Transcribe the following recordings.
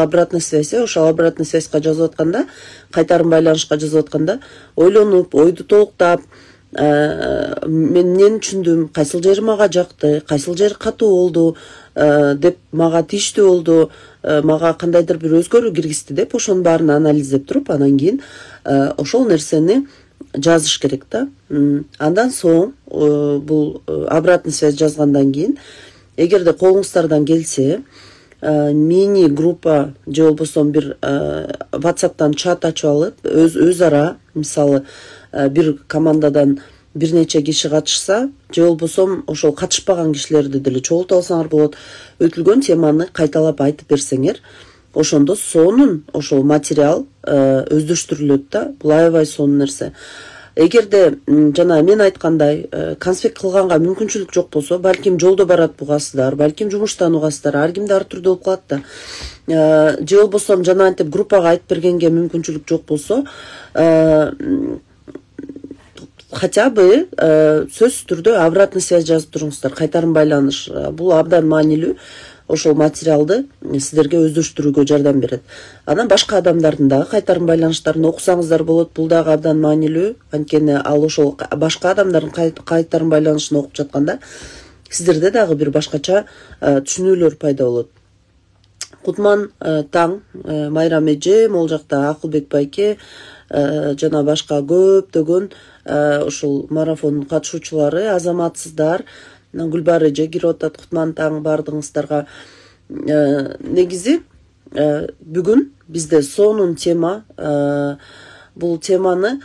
обратный связь, ошол обратный связька жазып атканда, кайтарым байланышка жазып атканда, ойлонуп, ойду толуктап, мен эмнени түшүндүм, кайсыл жери мага жакты, кайсыл жери катуу болду, деп мага тийиштүү болду, мага кандайдыр бир өзгөрүү киргизди деп, ошонун баарын анализдеп туруп, анан кийин ошол нерсени жазыш керек да. Андан соң бул обратный связь жазгандан кийин, эгерде колуңуздардан келсе, мини группа же болбосо бир WhatsApp'тан чат ачып алып, өз ара, мисалы, бир командадан бир нече киши катышса, же болбосо ошол катышпаган кишилерди деле чогултуп алсаңар болот. Өтүлгөн теманы кайталап айтып берсеңер, ошондо сонун ошол материал өздөштүрүлөт да. Бул аябай сонун нерсе. Эгерде жана мен айткандай конспект кылганга мүмкүнчүлүк жок болсо, балким жолдо барат угасыздар, балким жумуштан угасыздар, ар кимде ар түрдүү болуп калат да. Же болбосо жана антип группага айтып бергенге мүмкүнчүлүк жок болсо, хотя бы сөзсүз түрдө обратный связь жазып туруңуздар, кайтарым байланыш. Бул абдан маанилүү. Ошол материалды сиздерге өздөштүрүүгө жардам берет. Анан башка адамдардын дагы кайтарым байланыштарын окусаңыздар болот. Бул дагы абдан маанилүү. Анткени ал ошол башка адамдардын кайтарым байланышын окуп жатканда сиздерде дагы бир башкача түшүнүүлөр пайда болот. Кутман таң, Майрам эже, могул жакта Акылбек байке, жана башка көптөгөн ошол марафондун катышуучулары, азаматсыздар, Гүлбар эже кирип атат, Кутман таң бардыгыңыздарга. Негизи бүгүн бизде сонун тема. Бул теманы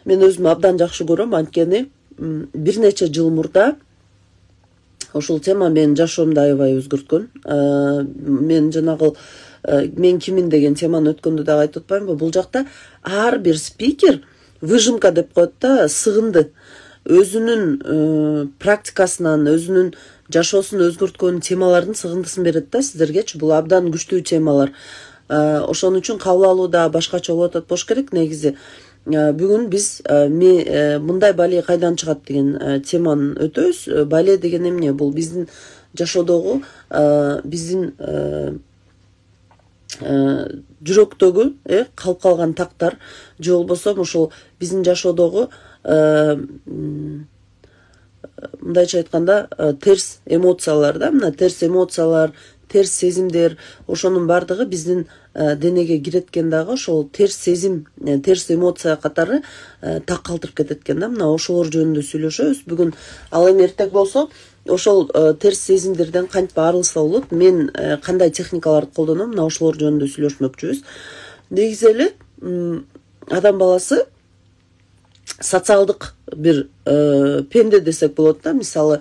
мен өзүм абдан жакшы көрөм, анткени бир нече жыл мурда ошол тема менин жашоомду аябай өзгөрткөн. Мен жанагы мен кимин деген теманы өткөндө дагы айтып атпаймынбы? Бул жакта ар бир спикер выжимка деп коет да, сыгынды. Өзүнүн практикасынан, өзүнүн жашоосун өзгөрткөн темалардын сыгындысын берет да сиздергечи. Бул абдан күчтүү темалар. Ошон үчүн кабыл алуу да башкача болуп атат болуш керек. Негизи бүгүн биз мындай бале кайдан чыгат деген теманы өтөбүз. Бале деген эмне? Бул биздин жашоодогу, биздин жүрөктөгү калып калган тактар, же болбосо ошол биздин жашоодогу мындайча айтканда терс эмоциялар да, мына терс эмоциялар, терс сезимдер, ошонун бардыгы биздин денеге киреткен дагы ошол терс сезим, терс эмоция катары так калтырып кетет экен да. Мына ошолор жөнүндө сүйлөшөбүз бүгүн. Ал эми эртең болсо ошол терс сезимдерден кантип арылса болот, мен кандай техникаларды колдоном, мына ошолор жөнүндө сүйлөшмөкчүбүз. Негизи эле адам баласы социалдык бир пенде десек болот да. Мисалы,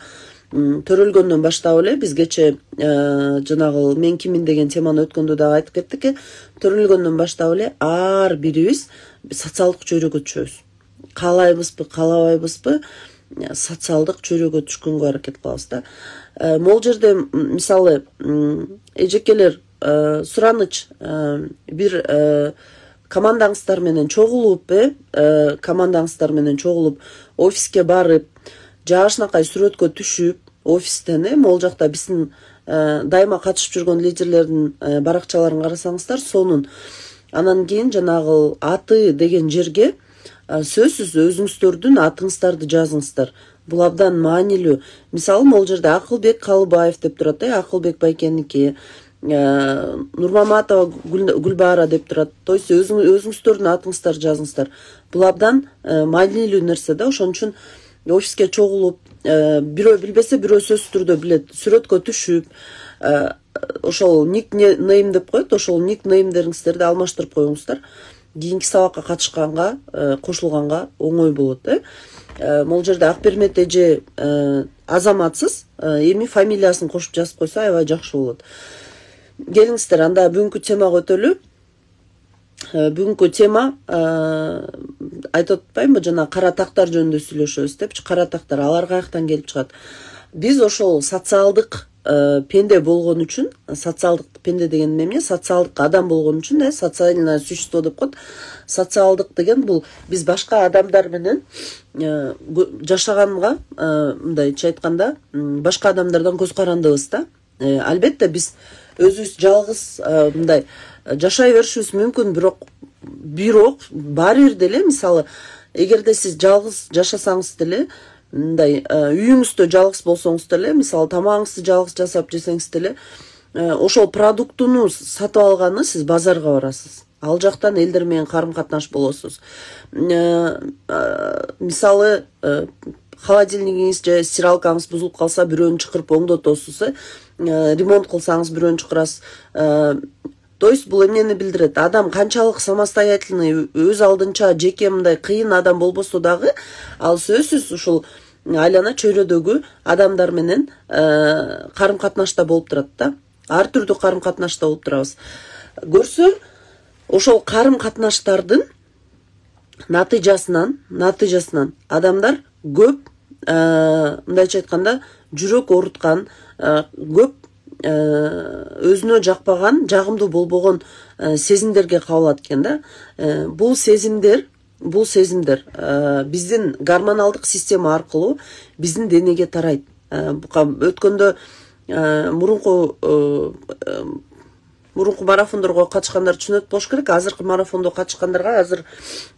төрөлгөндөн баштап эле биз кече жанагы мен кимин деген теманы өткөндө дагы айтып кеттик. Төрөлгөндөн баштап эле ар бирибиз социалдык чөйрөгө түшөбүз. Каалайбызбы, каалабайбызбы, социалдык чөйрөгө түшкөнгө аракет кылабыз да. Могул жерде мисалы эжекелер сураныч бир командаңыздар менен чогулуп, офиске барып, жашынакай сүрөткө түшүп, офистен, могул жакта биздин дайыма катышып жүргөн лидерлердин баракчаларын карасаңыздар, сонун. Анан кийин жанагы аты деген жерге сөзсүз өзүңүздөрдүн атыңыздарды жазыңыздар. Бул абдан маанилүү. Мисалы, могул жерде Акылбек Калыбаев деп турат, Акылбек байкеники, Нурмаматова Гүлбара деп турат. То есть өзүңүздөрдүн атыңыздарды жазыңыздар. Бул абдан маанилүү нерсе да. Ошон үчүн офиске чогулуп, бирөө билбесе бирөө сөзсүз түрдө билет, сүрөткө түшүп, ошол никнейм деп коет, ошол никнеймдериңиздерди алмаштырып коюңуздар. Кийинки сабакка катышканга, кошулганга оңой болот. Могул жерде Акбермет эже азаматсыз, эми фамилиясын кошуп жазып койсо аябай жакшы болот. Келиңиздер, анда бүгүнкү темага өтөлү. Бүгүнкү тема айтып атпаймынбы, жана кара тактар жөнүндө сүйлөшөбүз депчи. Кара тактар алар каяктан келип чыгат? Биз ошол социалдык пенде болгон үчүн, социалдык пенде деген эмне? Социалдык адам болгон үчүн, социальное существо деп коет. Социалдык деген бул биз башка адамдар менен жашаганга, мындайча айтканда, башка адамдардан көз карандыбыз да. Албетте биз өзүбүз жалгыз мындай жашай беришибиз мүмкүн, бирок баары бир деле мисалы эгерде сиз жалгыз жашасаңыз деле, мындай үйүңүздө жалгыз болсоңуз деле, мисалы тамагыңызды жалгыз жасап жесеңиз деле, ошол продуктуну сатып алганы сиз базарга барасыз. Ал жактан элдер менен карым катнаш болосуз. Мисалы холодильнигиңиз же стиралкаңыз бузулуп калса, бирөөнү чакырып оңдотосуз, ремонт кылсаңыз бирөөнү чакырасыз. То есть бул эмнени билдирет? Адам канчалык самостоятельный, өз алдынча жеке мындай кыйын адам болбосо дагы, ал сөзсүз ушул айлана чөйрөдөгү адамдар менен карым катнашта болуп турат да. Ар түрдүү карым катнашта болуп турабыз. Көрсө, ошол карым катнаштардын натыйжасынан адамдар көп, мындайча айтканда, жүрөк ооруткан, көп өзүнө жакпаган, жагымдуу болбогон сезимдерге кабылат экен да. Бул сезимдер биздин гормоналдык система аркылуу биздин денеге тарайт. Өткөндө мурунку марафондорго катышкандар түшүнөт болуш керек. Азыркы марафондо катышкандарга азыр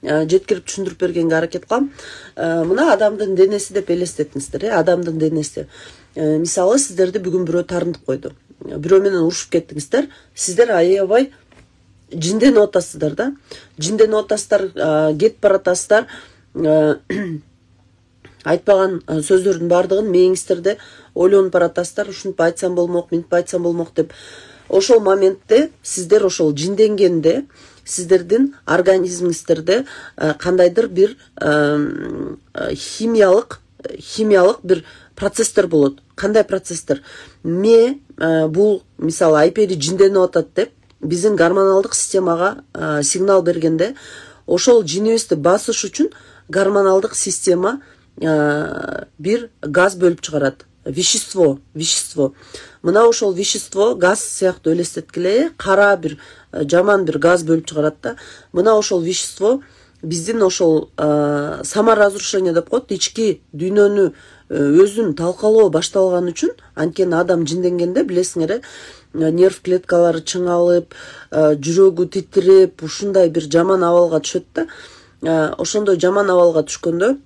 жеткирип түшүндүрүп бергенге аракет кылам. Мына адамдын денеси деп элестетиңиздер, адамдын денеси. Мисалы сиздерди бүгүн бирөө тарындып койду. Бирөө менен урушуп кеттиңиздер. Сиздер аябай жинденип атасыздар да. Жинденип атасыздар, кетип баратасыздар. Айтпаган сөздөрдүн баардыгын мээңиздерде ойлонуп баратасыздар. Ушинтип айтсам болмок, мынтип айтсам болмок деп. Ошол моментте сиздер ошол жинденгенде сиздердин организмиңиздерде кандайдыр бир химиялык бир процесстер болот. Кандай процесстер? Бул мисалы айпеди жинденип атат деп биздин гормоналдык системага сигнал бергенде, ошол жинибизди басыш үчүн гормоналдык система бир газ бөлүп чыгарат. Вещество. Мына ошол вещество газ сыяктуу элестеткиле, кара бир жаман бир газ бөлүп чыгарат да. Мына ошол вещество биздин ошол саморазрушение деп коет, ички дүйнөнү өзүн талкалоо башталган үчүн, анткени адам жинденгенде билесиңер, нерв клеткалары чыңалып, жүрөгү титиреп, ушундай бир жаман абалга түшөт да. Ошондой жаман абалга түшкөндө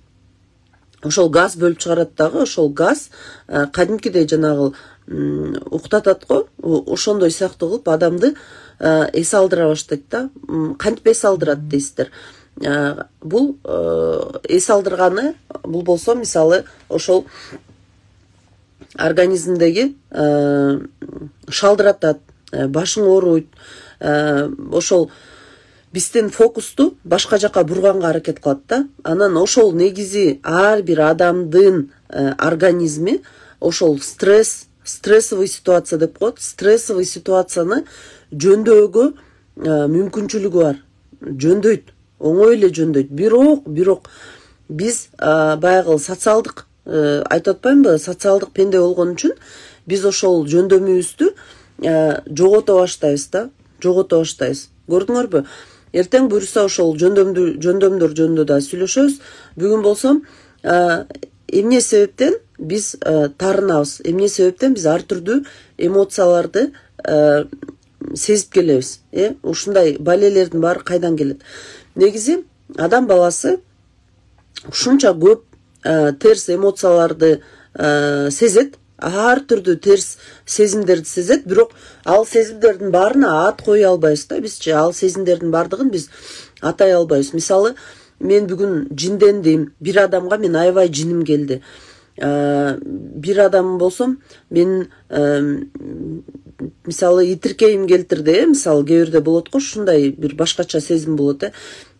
ошол газ бөлүп чыгарат дагы. Ошол газ кадимкидей жанагы уктатат го. Ошондой сыяктуу кылып адамды эс алдыра баштайт да. Кантип эс алдырат дейсиздер? Бул эс алдырганы, бул болсо мисалы ошол организмдеги шалдыратат, башың ооруйт, ошол биздин фокусту башка жака бурганга аракет кылат да. Анан ошол негизи ар бир адамдын организми ошол стрессовый ситуация деп коет. Стрессовый ситуацияны жөндөөгө мүмкүнчүлүгү бар. Жөндөйт, оңой эле жөндөйт. Бирок биз баягы социалдык, айтып атпаймынбы, социалдык пенде болгон үчүн биз ошол жөндөмүбүздү жогото баштайбыз да. Көрдүңөрбү? Эртең буюрса ошол жөндөмдөр жөнүндө да сүйлөшөбүз. Бүгүн болсом эмне себептен биз тарынабыз, эмне себептен биз ар түрдүү эмоцияларды сезип келебиз. Ушундай балелердин баары кайдан келет? Негизи адам баласы ушунча көп терс эмоцияларды сезет, ар түрдүү терс сезимдерди сезет, бирок ал сезимдердин баарына ат кое албайбыз да бизчи. Ал сезимдердин баардыгын биз атай албайбыз. Мисалы, мен бүгүн жиндендим, бир адамга мен аябай жиним келди. Бир адам болсом, мен мисалы итиркейим келтирди, мисалы кээ бирде болот го, ушундай бир башкача сезим болот,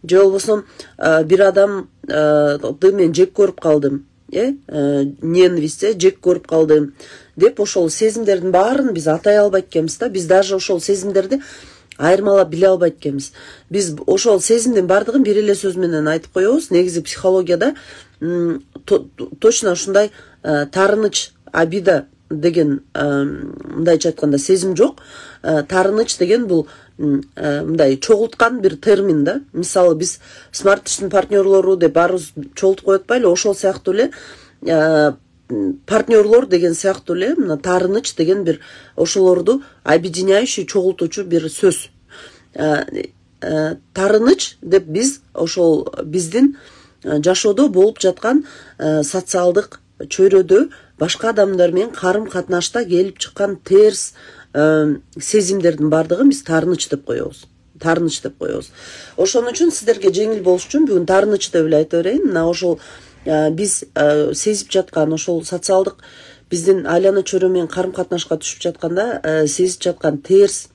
же болбосо бир адамды мен жек көрүп калдым, ненависть, жек көрүп калдым деп ошол сезимдердин баарын биз атай албайт экенбиз да. Биз даже ошол сезимдерди айырмалап биле албайт экенбиз. Биз ошол сезимдин баардыгын бир эле сөз менен айтып коебуз. Негизи психологияда точно ушундай тарыныч, обида деген мындайча айтканда сезим жок. Тарыныч деген бул мындай чогулткан бир термин да. Мисалы, биз смарт иштин партнерлору деп баарыбыз чогултуп коюп атпайлы, ошол сыяктуу эле партнерлор деген сыяктуу эле мына таарыныч деген бир ошолорду объединяющий чогултуучу бир сөз. Таарыныч деп биз ошол биздин жашоодо болуп жаткан социалдык чөйрөдө башка адамдар менен карым катнашта келип чыккан терс сезимдердин баардыгын биз таарыныч деп коебуз. Таарыныч деп коебуз. Ошон үчүн сиздерге жеңил болуш үчүн бүгүн таарыныч деп эле айта берейин. Мына ошол биз сезип жаткан ошол социалдык биздин айлана чөйрө менен карым катнашка түшүп жатканда сезип жаткан терс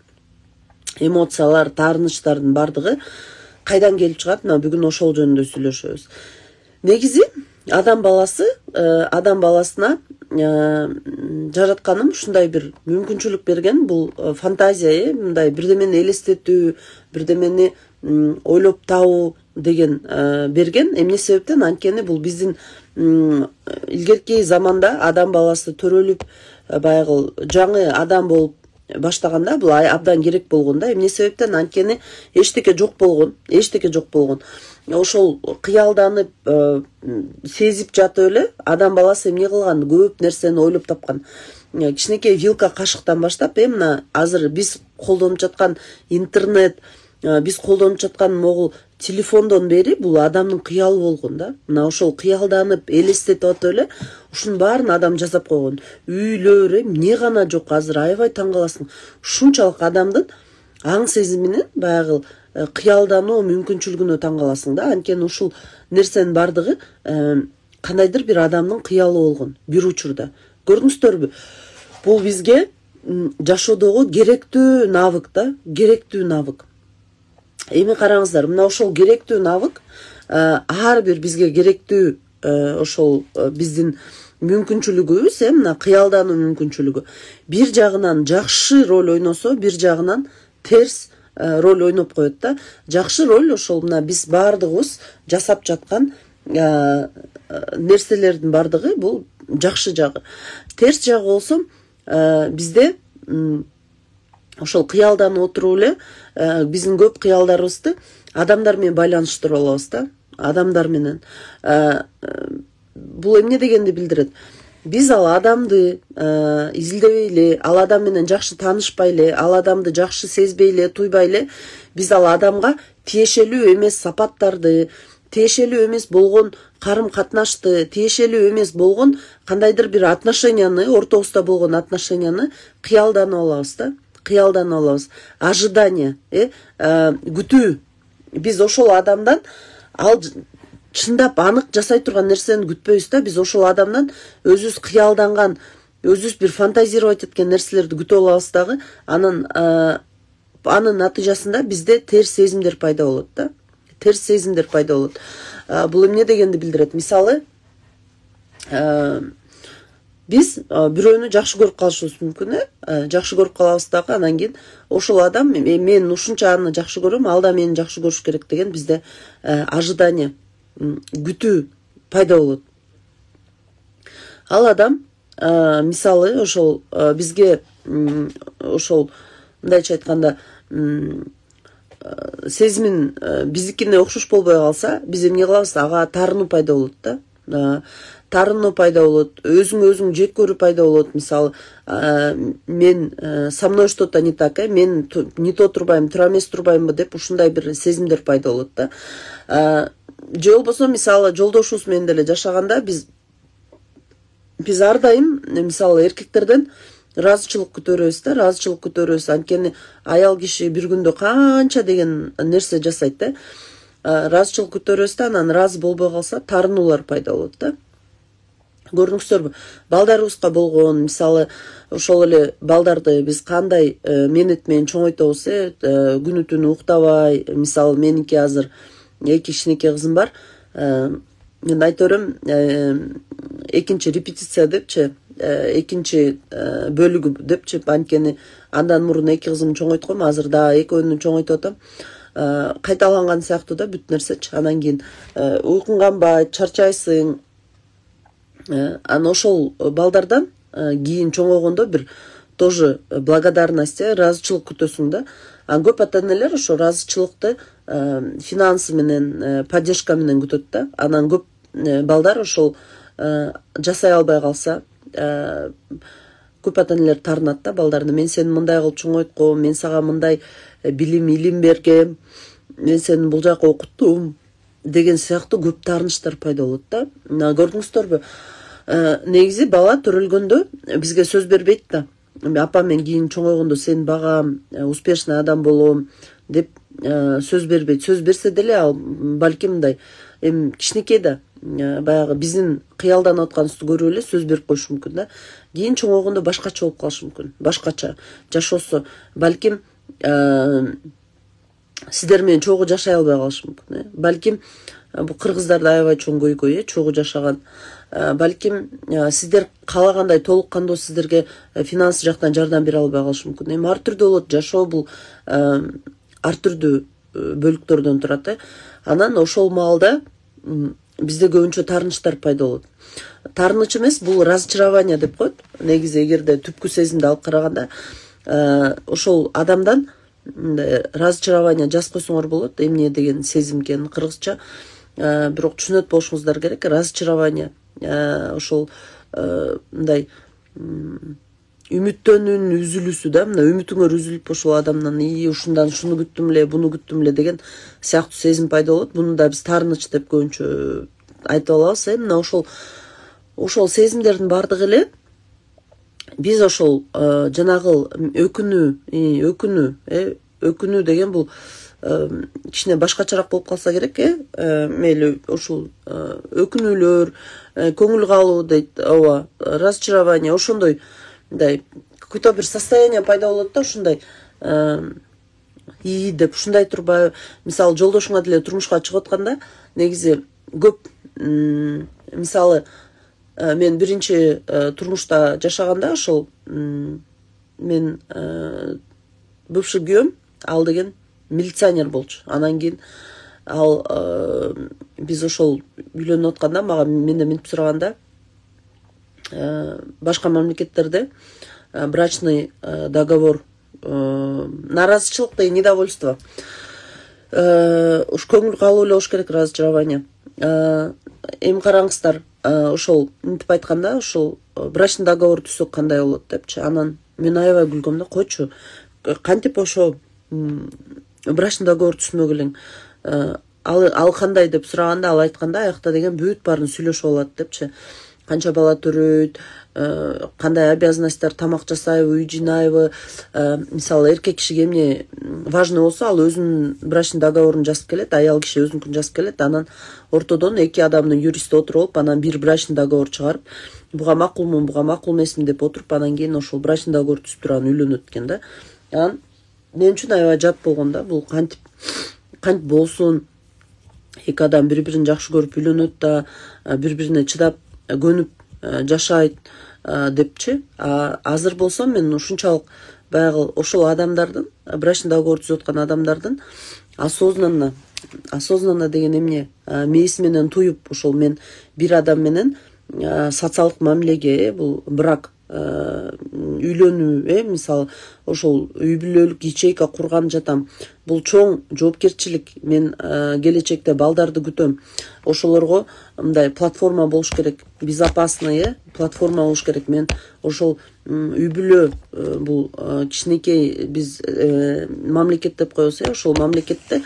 эмоциялар, таарынычтардын баардыгы кайдан келип чыгат? Мына бүгүн ошол жөнүндө сүйлөшөбүз. Негизи адам баласына жаратканым ушундай бир мүмкүнчүлүк берген. Бул фантазия, мындай бирдемени элестетүү, бирдемени ойлоп табуу деген берген. Эмне себептен? Анткени бул биздин илгерки заманда адам баласы төрөлүп баягы жаңы адам болуп баштаганда бул абдан керек болгон да. Эмне себептен? Анткени эчтеке жок болгон. Ошол кыялданып сезип жатып эле адам баласы эмне кылган? Көп нерсени ойлоп тапкан. Кичинекей вилка кашыктан баштап мына азыр биз колдонуп жаткан интернет, биз колдонуп жаткан могул телефондон бери бул адамдын кыялы болгон да. Мына ошол кыялданып элестетип атып эле ушунун баарын адам жасап койгон. Үйлөр эмне гана жок, азыр аябай таң каласың. Ушунчалык адамдын аң сезиминин баягы кыялдануу мүмкүнчүлүгүнө таң каласың да. Анткени ушул нерсенин баардыгы кандайдыр бир адамдын кыялы болгон бир учурда. Көрдүңүздөрбү? Бул бизге жашоодогу керектүү навык да, керектүү навык. Эми караңыздар, мына ошол керектүү навык ар бир бизге керектүү ошол биздин мүмкүнчүлүгүбүз, мына кыялдануу мүмкүнчүлүгү. Бир жагынан жакшы роль ойносо, бир жагынан терс роль ойноп коет да. Жакшы роль ошол мына биз баардыгыбыз жасап жаткан нерселердин баардыгы бул жакшы жагы. Терс жагы болсо бизде ошол кыялданып отуруп эле биздин көп кыялдарыбызды адамдар менен байланыштырып алабыз да. Адамдар менен. Бул эмне дегенди билдирет? Биз ал адамды изилдебей эле, ал адам менен жакшы таанышпай эле, ал адамды жакшы сезбей эле, туйбай эле, биз ал адамга тиешелүү эмес сапаттарды, тиешелүү эмес болгон карым катнашты, тиешелүү эмес болгон кандайдыр бир отношенияны, ортобузда болгон отношенияны кыялданып алабыз да. Кыялданып алабыз. Ожидание, күтүү. Биз ошол адамдан ал чындап анык жасай турган нерсени күтпөйбүз да. Биз ошол адамдан өзүбүз кыялданган, өзүбүз бир фантазировать эткен нерселерди күтүп алабыз дагы. Анын натыйжасында бизде терс сезимдер пайда болот да. Терс сезимдер пайда болот. Бул эмне дегенди билдирет? Мисалы, биз бирөөнү жакшы көрүп калышыбыз мүмкүн, жакшы көрүп калабыз дагы, анан кийин ошол адам мен ушунча аны жакшы көрөм, ал да мени жакшы көрүш керек деген бизде ожидание, күтүү пайда болот. Ал адам мисалы ошол бизге ошол мындайча айтканда сезимин биздикине окшош болбой калса, биз эмне кылабыз? Ага таарынуу пайда болот да. Таарынуу пайда болот, өзүң жек көрүү пайда болот. Мисалы, мен со мной что-то не так, мен не то турбайм, туура эмес турбаймбы деп ушундай бир сезимдер пайда болот да. Же болбосо мисалы жолдошубуз менен деле жашаганда биз ар дайым мисалы эркектерден ыраазычылык күтөрөбүз да, ыраазычылык күтөрөбүз. Анткени аял киши бир күндө канча деген нерсе жасайт да. Ыраазычылык күтөрөбүз да, анан ыраазы болбой калса таарынуулар пайда болот да. Көрдүңүздөрбү? Балдарыбызга болгон мисалы ошол эле балдарды биз кандай менет менен чоңойтобуз, күнү түнү уктабай. Мисалы меники азыр 2 кичинекей кызым бар. Мен айта берем, экинчи репетиция депчи, экинчи бөлүгү депчи, анткени андан мурун 2 кызымды чоңойтком, азыр дагы экөөнү чоңойтуп атам. Кайталанган сыяктуу да бүт нерсечи. Анан кийин уйкуң канбайт, чарчайсың. Анан ошол балдардан кийин чоңойгондо бир тоже благодарность, ыраазычылык күтөсүң да. Анан көп ата-энелер ошо ыраазычылыкты финансы менен, поддержка менен күтөт да. Анан көп балдар ошол жасай албай калса көп ата энелер таарынат да балдарына. Мен сени мындай кылып чоңойт го, мен сага мындай билим илим бергем, мен сени бул жака окуттум деген сыяктуу көп таарынычтар пайда болот да. Көрдүңүздөрбү? Негизи бала төрөлгөндө бизге сөз бербейт да. Апа мен кийин чоңойгондо сени багам, успешный адам болом деп сөз бербейт. Сөз берсе деле ал балким мындай кичинекей да, баягы биздин кыялданып атканыбызды көрүп эле сөз берип коюшу мүмкүн да. Кийин чоңойгондо башкача болуп калышы мүмкүн. Башкача жашоосу балким сиздер менен чогуу жашай албай калышы мүмкүн. Балким бул кыргыздарда аябай чоң көйгөй, чогуу жашаган. Балким сиздер каалагандай толук кандуу сиздерге финанс жактан жардам бере албай калышы мүмкүн. Ар түрдүү болот. Жашоо бул ар түрдүү бөлүктөрдөн турат. Анан ошол маалда бизде көбүнчө таарынычтар пайда болот. Таарыныч эмес, бул разочарование деп коет. Негизи эгерде түпкү сезимди алып караганда, ошол адамдан разочарование жазып койсоңор болот. Эмне деген сезим экенин кыргызча. Бирок түшүнөт болушуңуздар керек. Разочарование ошол мындай үмүттөнүүнүн үзүлүүсү да. Мына үмүтүңөр үзүлүп ошол адамдан ушундан шуну күттүм эле, буну күттүм эле деген сыяктуу сезим пайда болот. Буну да биз таарыныч деп көбүнчө айтып алабыз. Мына ошол сезимдердин баардыгы эле биз ошол жанагы өкүнүү деген бул кичине башкачараак болуп калса керек, мейли ушул өкүнүүлөр, көңүл калуу дейт, ооба, разочарование, ошондой мындай какой-то бир состояние пайда болот да, ушундай деп ушундай турбайбы. Мисалы жолдошуңа деле турмушка чыгып атканда, негизи көп мисалы мен биринчи турмушта жашаганда ошол мен бывший күйөөм, ал деген милиционер болчу. Анан кийин ал биз ошол үйлөнүп атканда менден минтип сураганда, башка мамлекеттерде брачный договор, наразычылык деген недовольство, уж көңүл калуу эле болуш керек, разочарование. Эми караңыздар, ошол минтип айтканда, ошол брачный договор түзсөк кандай болот депчи. Анан мен аябай күлгөм да, койчу, кантип ошо брачный договор түзмөк элең, ал кандай деп сураганда, ал айтканда, аякта деген бүт баарын сүйлөшүп алат депчи. Канча бала төрөйт, кандай обязанностьтар, тамак жасайбы, үй жыйнайбы. Мисалы эркек кишиге эмне важный болсо, ал өзүнүн брачный договорун жазып келет, аял киши өзүнүкүн жазып келет. Анан ортодон эки адамдын юристи отуруп алып, анан бир брачный договор чыгарып, буга макулмун, буга макул эмесмин деп отуруп, анан кийин ошол брачный договор түзүп туруп анан үйлөнөт экен да. Анан мен үчүн аябай жат болгон да, бул кантип болсун, эки адам бири-бирин жакшы көрүп үйлөнөт да, бири-бирине чыдап көнүп жашайт депчи. Азыр болсо мен ушунчалык баягы ошол адамдардын, брачный договор түзүп аткан адамдардын осознанно деген эмне мээси менен туюп, ошол мен бир адам менен социалдык мамилеге, бул брак, үйлөнүү, мисалы ошол үй бүлөлүк ячейка курган жатам. Бул чоң жоопкерчилик. Мен келечекте балдарды күтөм. Ошолорго мындай платформа болуш керек, безопасный платформа болуш керек. Мен ошол үй бүлө, бул кичинекей биз мамлекет деп коебуз, ошол мамлекеттин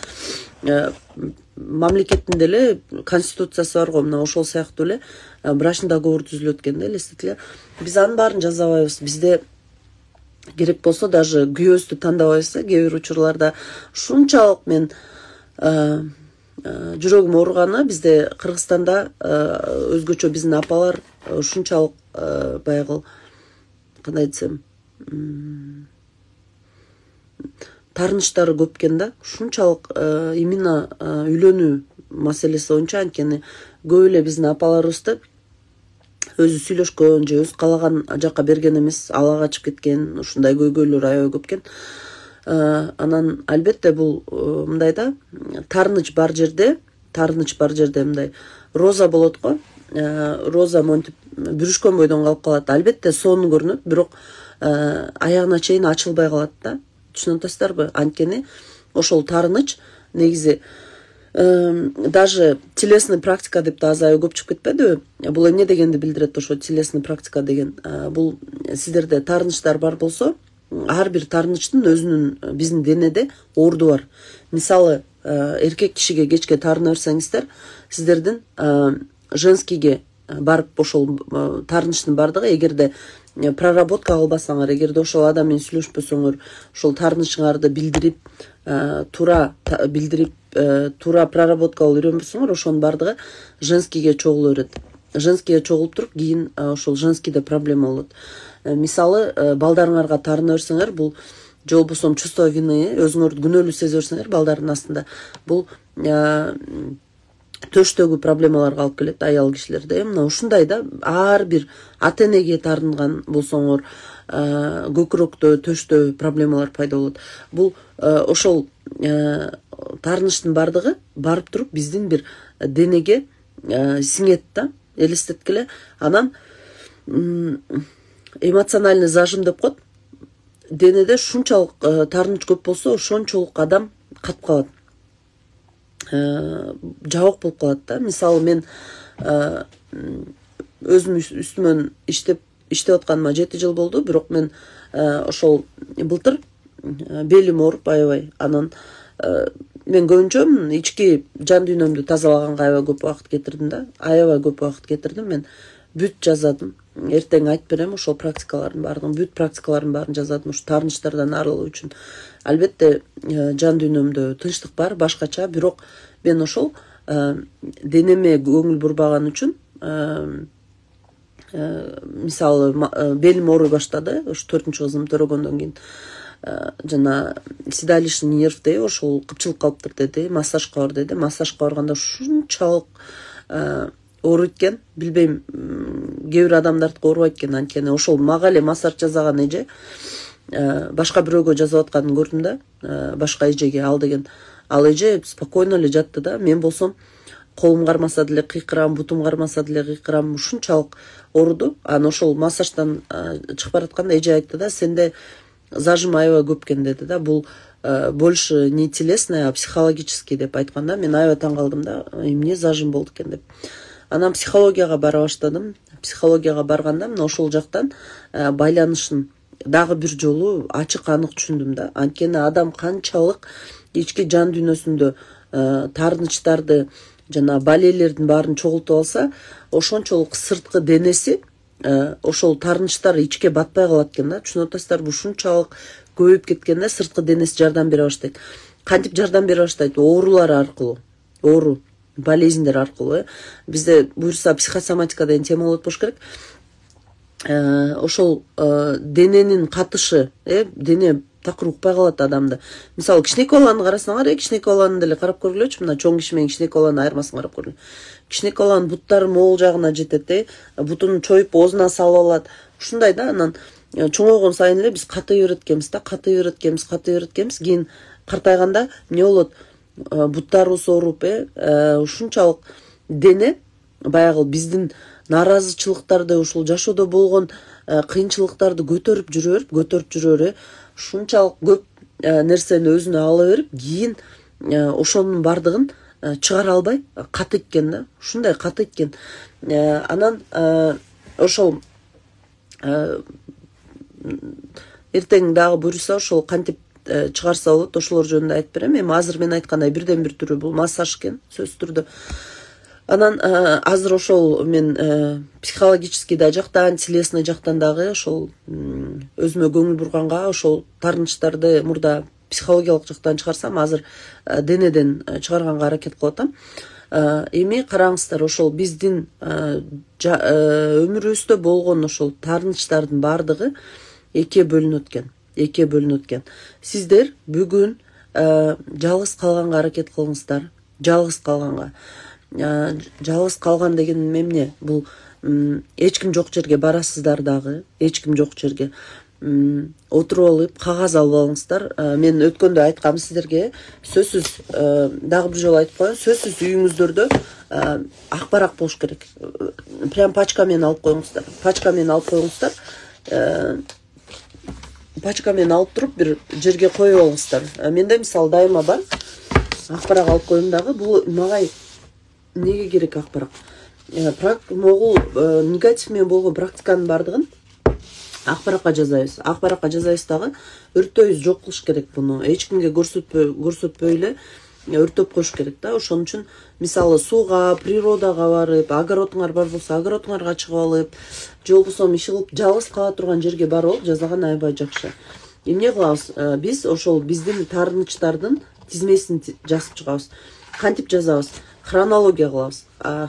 деле конституциясы бар го, мына ошол сыяктуу эле брачный договор түзүлөт экен да, элестетиле. Биз анын баарын жазабайбыз. Бизде керек болсо даже күйөөбүздү тандабайбыз. Кээ бир учурларда ушунчалык мен жүрөгүм ооруганы, бизде Кыргызстанда өзгөчө биздин апалар ушунчалык баягы кандай десем, таарынычтары көп экен да. Ушунчалык именно үйлөнүү маселеси боюнча, анткени көп эле биздин апаларыбызды өзү сүйлөшкөн же өзү каалаган жакка берген эмес, ала качып кеткен, ушундай көйгөйлөр аябай көп экен. Анан албетте бул мындай да, таарыныч бар жерде мындай роза болот го. Роза монтип бүрүшкөн бойдон калып калат. Албетте сону көрүнөт, бирок аягына чейин ачылбай калат да. Түшүнүп атасыздарбы? Анткени ошол таарыныч негизи даже телесный практика деп да азайып көп чыгып кетпедиби? Бул эмне дегенди билдирет ошо телесный практика деген? Бул сиздерде таарынычтар бар болсо, ар бир таарынычтын өзүнүн биздин денеде орду бар. Мисалы, эркек кишиге кечке таарына берсеңиздер, сиздердин женскийге барып ошол таарынычтын бардыгы, эгерде проработка кылбасаңар, эгерде ошол адам менен сүйлөшпөсөңөр, ошол таарынычыңарды билдирип, туура билдирип, туура проработка кылып үйрөнбөсөңөр, ошонун бардыгы женскийге чогуло берет. Женскийге чогулуп туруп, кийин ошол женскийде проблема болот. Мисалы, балдарыңарга таарына берсеңер, бул же болбосо чувство вины, өзүңөрдү күнөөлүү сезе берсеңер балдардын астында, бул төштөгү проблемаларга алып келет аял кишилерде. Мына ушундай да, ар бир ата энеге таарынган болсоңор, көкүрөктө, төштө проблемалар пайда болот. Бул ошол таарынычтын бардыгы барып туруп биздин бир денеге сиңет да, элестеткиле. Анан эмоциональный зажим деп коет. Денеде шунчалык таарыныч көп болсо, ошончолук адам катып калат. Жабык болуп калат да. Мисалы, мен өзүм үстүмөн иштеп атканыма 7 жыл болду, бирок мен ошол былтыр белим ооруп аябай. Анан мен көбүнчө ички жан дүйнөмдү тазалаганга аябай көп убакыт кетирдим да. Аябай көп убакыт кетирдим. Мен бүт жазадым. Эртең айтып берем, ошол практикалардын баардыгын, бүт практикалардын баарын жазадым, ушу таарынычтардан арылуу үчүн. Албетте, жан дүйнөмдө тынчтык бар, башкача, бирок мен ошол денеме көңүл бурбаган үчүн, мисалы, белим ооруй баштады, ошо 4-чү кызым төрөгөндөн кийин, жана седалищный нерв дейби, ошол кыпчылык калыптыр деди, массажга бар деди. Массажга барганда ушунчалык ооруйт экен, билбейм, кээ бир адамдардыкы оорубайт экен, анткени ошол мага эле массаж жасаган эже башка бирөөгө жазып атканын көрдүм да, башка эжеге, ал деген. Ал эже спокойно эле жатты да. Мен болсом колум кармаса деле кыйкырам, бутум кармаса деле кыйкырам, ушунчалык ооруду. Анан ошол массаждан чыгып баратканда эже айтты да, сенде зажим аябай көп экен деди да. Бул больше не телесный, а психологический деп айткан да. Мен аябай таң калдым да, эмне зажим болду экен деп. Анан психологияга бара баштадым. Психологияга барганда мына ошол жактан байланышын дагы бир жолу ачык анык түшүндүм да. Анткени адам канчалык ички жан дүйнөсүндө таарынычтарды жана балелердин баарын чогултуп алса, ошончолук сырткы денеси ошол таарынычтар ичке батпай калат экен да. Түшүнүп атасыздарбы? Ушунчалык көбөйүп кеткен да, сырткы денеси жардам бере баштайт. Кантип жардам бере баштайт? Оорулар аркылуу. Оору, болезньдер аркылуу. Бизде буюрса психосоматика деген тема болот болуш керек. Ошол дененин катышы, дене такыр укпай калат адамды. Мисалы, кичинекей баланы карасаңар, кичинекей баланы деле карап көргүлөчү. Мына чоң киши менен кичинекей баланын айырмасын карап көргүлө. Кичинекей баланын буттары могул жагына жетет, бутун чоюп оозуна салып алат. Ушундай да. Анан чоңойгон сайын эле биз катый берет экенбиз да, катый берет экенбиз. Кийин картайганда эмне болот? Буттарыбыз ооруп, ушунчалык дене баягы биздин нааразычылыктарды, ушул жашоодо болгон кыйынчылыктарды көтөрүп жүрө, ушунчалык көп нерсени өзүнө ала берип, кийин ошонун бардыгын чыгара албай катыйт экен да. Ушундай катыйт экен. Анан ошол эртең дагы буюрса ошол кантип чыгарса болот, ошолор жөнүндө айтып берем. Эми азыр мен айткандай бирден бир түрү бул массаж экен, сөзсүз түрдө. Анан азыр ошол мен психологический да жактан, телесный жактан дагы ошол өзүмө көңүл бурганга, ошол таарынычтарды мурда психологиялык жактан чыгарсам, азыр денеден чыгарганга аракет кылып атам. Эми караңыздар, ошол биздин өмүрүбүздө болгон ошол таарынычтардын бардыгы экиге бөлүнөт экен. Сиздер бүгүн жалгыз калганга аракет кылыңыздар. Жалгыз калган деген эмне? Бул эч ким жок жерге барасыздар дагы, эч ким жок жерге отуруп алып, кагаз алып алыңыздар. Мен өткөндө айткам сиздерге, сөзсүз дагы бир жолу айтып коеюн, сөзсүз үйүңүздөрдө ак барак болуш керек. Прям пачка менен алып коюңуздар. Пачка менен алып туруп бир жерге коюп алыңыздар. Менде мисалы дайыма бар. акбарак алып коем дагы. Бул мага неге керек акбарак? Могул негатив менен болгон практиканын бардыгын акбаракка жазабыз. Акбаракка жазабыз дагы өртөйбүз, жок кылыш керек буну. Эч кимге көрсөтпөй эле өртөп коюш керек да. Ошон үчүн мисалы сууга, природага барып, огородуңар бар болсо огородуңарга чыгып алып, же болбосо иш кылып жалгыз кала турган жерге барып алып жазган аябай жакшы. Эмне кылабыз? Биз ошол биздин таарынычтардын тизмесин жазып чыгабыз. Кантип жазабыз? Хронология кылабыз.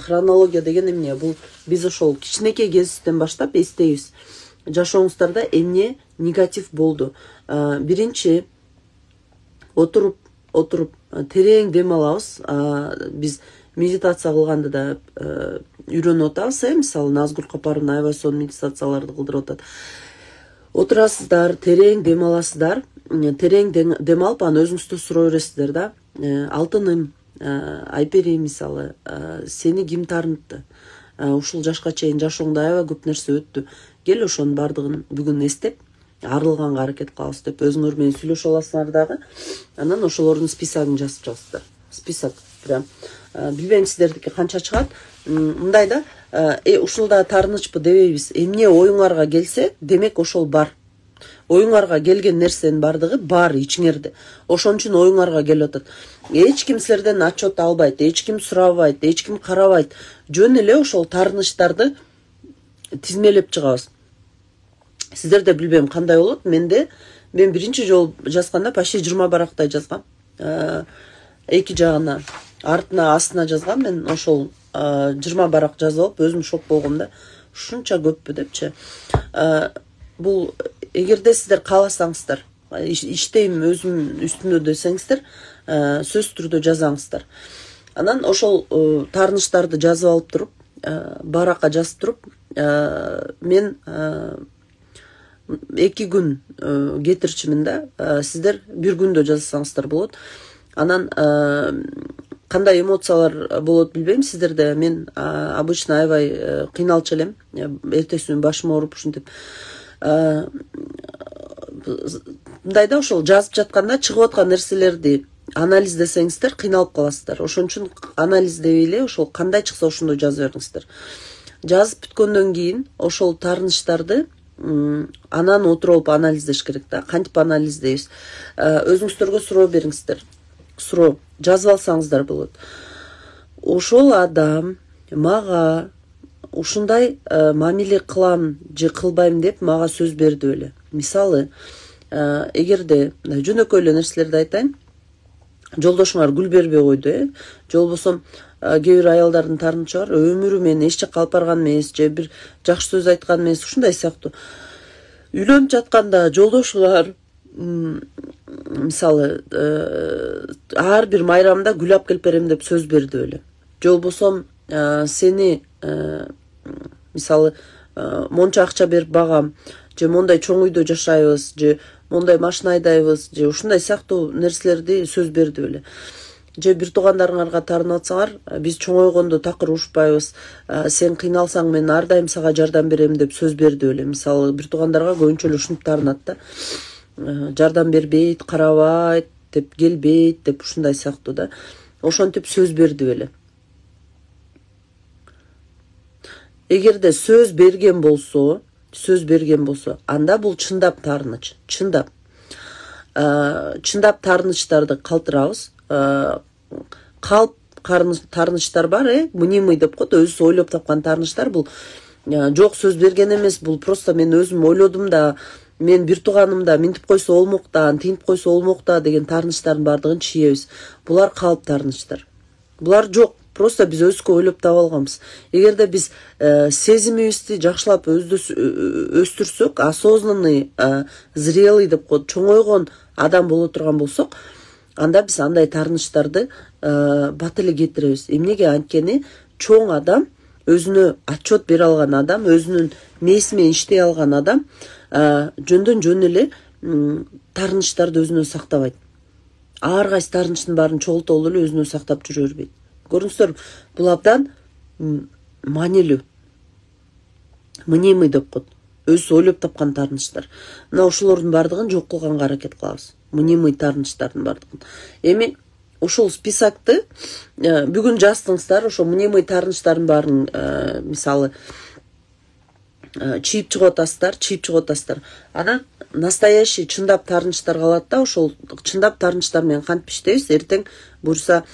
Хронология деген эмне? Бул биз ошол кичинекей кезибизден баштап эстейбиз. Жашооңуздарда эмне негатив болду? Биринчи отуруп терең дем алабыз. Биз медитация кылганды да үйрөнүп атабыз, мисалы Назгүл Капарова аябай сонун медитацияларды кылдырып атат. Отурасыздар, терең дем аласыздар. Терең дем алып, аны өзүңүздө суроо бересиздер да. Алтыным, Айпери, мисалы, сени ким таарынтты? Ушул жашка чейин жашооңдо аябай көп нерсе өттү. Кел ошонун бардыгын бүгүн эстеп, арылганга аракет кылабыз деп өзүңөр менен сүйлөшүп аласыңар дагы. Анан ошолордун списогун жазып чыгасыздар. Список прям. Билбейм сиздердики канча чыгат. Мындай да, ушулда таарынычпы дебейбиз. Эмне оюңарга келсе, демек ошол бар. Оюңарга келген нерсенин бардыгы бар ичиңерде. Ошон үчүн оюңарга келип атат. Эч ким силерден отчет албайт, эч ким сурабайт, эч ким карабайт. Жөн эле ошол таарынычтарды тизмелеп чыгабыз. Сиздерде билбейм кандай болот. Мен биринчи жолу жазганда почти 20 барактай жазгам. Эки жагына, артына, астына жазгам. Мен ошол 20 барак жазып алып өзүм шок болгом да. Ушунча көппү депчи. Бул эгерде сиздер кааласаңыздар, иштейм өзүм үстүндө десеңиздер, сөзсүз түрдө жазаңыздар. Анан ошол таарынычтарды жазып алып туруп, баракка жазып туруп, мен 2 күн кетирчимин да. Сиздер 1 күндө жазсаңыздар болот. Анан кандай эмоциялар болот билбейм сиздерде. Мен обычно аябай кыйналчу элем. Эртеси күнү башым ооруп ушинтип. Мындай да, ошол жазып жатканда чыгып аткан нерселерди анализдесеңиздер кыйналып каласыздар. Ошон үчүн анализдебей эле ошол кандай чыкса ошондой жаза бериңиздер. Жазып бүткөндөн кийин ошол таарынычтарды анан отуруп анализдеш керек да. Кантип анализдейбиз? Өзүңүздөргө суроо бериңиздер. Суроо жазып алсаңыздар болот. Ошол адам мага ушундай мамиле кылам же кылбайм деп мага сөз берди беле. Мисалы, эгерде жөнөкөй эле нерселерди айтайын. Жолдошуңар гүл бербей койду, же болбосо кээ бир аялдардын таарынычы бар, өмүрү менен эч жакка алып барган эмес, же бир жакшы сөз айткан эмес, ушундай сыяктуу. Үйлөнүп жатканда жолдошуңар мисалы ар бир майрамда гүл алып келип берем деп сөз берди беле. Же болбосо сени мисалы монча акча берип багам, же мондай чоң үйдө жашайбыз, же мондай машина айдайбыз, же ушундай сыяктуу нерселерди сөз берди беле. Же бир туугандарыңарга таарынып атсаңар, биз чоңойгондо такыр урушпайбыз, сен кыйналсаң мен ар дайым сага жардам берем деп сөз берди беле. Мисалы бир туугандарга көбүнчө эле ушинтип таарынат да. Жардам бербейт, карабайт деп, келбейт деп, ушундай сыяктуу да. Ошентип сөз берди беле. Эгерде сөз берген болсо, анда бул чындап таарыныч. Чындап таарынычтарды калтырабыз. Калп таарынычтар бар, мнимый деп коет, өзү ойлоп тапкан таарынычтар. Бул жок сөз берген эмес, бул просто мен өзүм ойлодум да, мен бир тууганым да минтип койсо болмок да, антип койсо болмок да деген таарынычтардын бардыгын чиебиз. Булар калп таарынычтар. Булар жок. Просто биз өзгө ойлоп таба алганбыз. Эгерде биз сезимибизди жакшылап өстүрсөк, осознанный, зрелый деп коет, чоңойгон адам боло турган болсок, анда биз андай таарынычтарды бат эле кетиребиз. Эмнеге? Анткени чоң адам, өзүнө отчет бере алган адам, өзүнүн мээси менен иштей алган адам жөндөн жөн эле таарынычтарды өзүнө сактабайт. Ар кайсы таарынычтын баарын чогултуп эле өзүнө сактап жүрө бербейт. Көрүңүздөр, бул абдан маанилүү. Мнимый деп коет. Өзү ойлоп тапкан таарынычтар. Мына ошолордун бардыгын жок кылганга аракет кылабыз. Мнимый таарынычтардын бардыгын. Эми ушул списокты бүгүн жаздыңыздар, ошо мнемый таарынычтардын баарын мисалы чийип чыгып атасыздар. Анан настоящий чындап таарынычтар калат да, ошол чындап таарынычтар менен кантип иштейбиз, эртең буюрса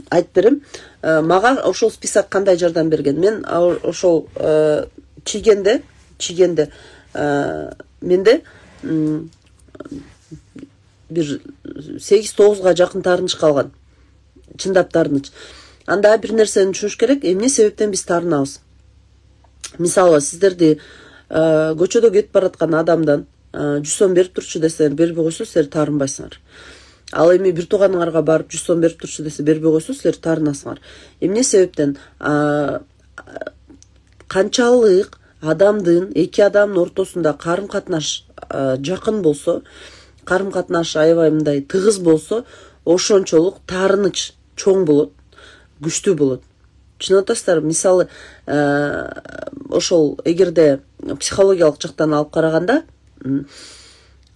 айтып берем. Мага ошол список кандай жардам берген? Мен ошол чийгенде менде бир 8-9га жакын таарыныч калган. Чындап таарыныч. Анда бир нерсени түшүнүш керек, эмне себептен биз таарынабыз? Мисалы, сиздерди көчөдө кетип бараткан адамдан 100 сом берип турчу десеңер, бербей койсо силер таарынбайсыңар. Ал эми бир тууганыңарга барып 100 сом берип турчу десе, бербей койсо силер таарынасыңар. Эмне себептен? Канчалык адамдын, эки адамдын ортосунда карым-катнаш жакын болсо, карым-катнаш аябай мындай тыгыз болсо, ошончолук таарыныч чоң болот, күчтүү болот. Түшүнүп атасыздарбы? Мисалы, ошол эгерде психологиялык жактан алып караганда,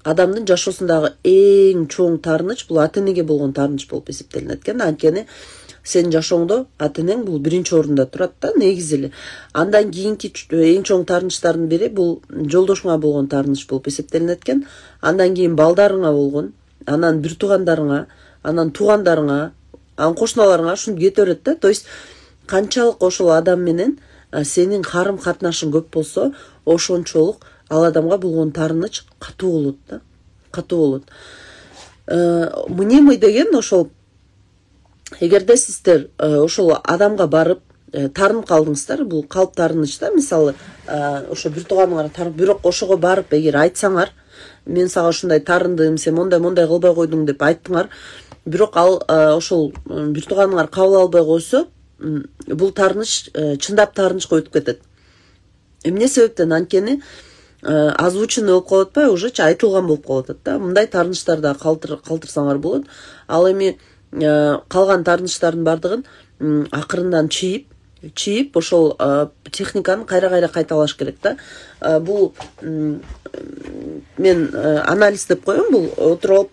адамдын жашоосундагы эң чоң таарыныч бул ата-энеге болгон таарыныч болуп эсептелинет экен. Анткени сенин жашооңдо ата-энең бул биринчи орунда турат да, негизи эле. Андан кийинки эң чоң таарынычтардын бири бул жолдошуңа болгон таарыныч болуп эсептелинет экен. Андан кийин балдарыңа болгон, анан бир туугандарыңа, анан туугандарыңа, анан кошуналарыңа ушинтип кете берет да. То есть канчалык ошол адам менен сенин карым-катнашың көп болсо, ошончолук ал адамга болгон таарыныч катуу болот да, катуу болот. Мнемый деген ошол, эгерде сиздер ошол адамга барып таарынып калдыңыздар, бул калп таарыныч да. Мисалы, ошо бир тууганыңарга таарынып, бирок ошого барып эгер айтсаңар, мен сага ушундай таарындым, сен мондай кылбай койдуң деп айттыңар, бирок ал ошол бир тууганыңар кабыл албай койсо, бул таарыныч чындап таарынычка өтүп кетет. Эмне себептен? Анткени озвученный болуп калып атпайбы, уже айтылган болуп калып атат да. Мындай таарынычтарда калтырсаңар болот. Ал эми калган таарынычтардын бардыгын акырындан чийип ошол техниканы кайра кайталаш керек да. Бул мен анализ деп коем, бул отуруп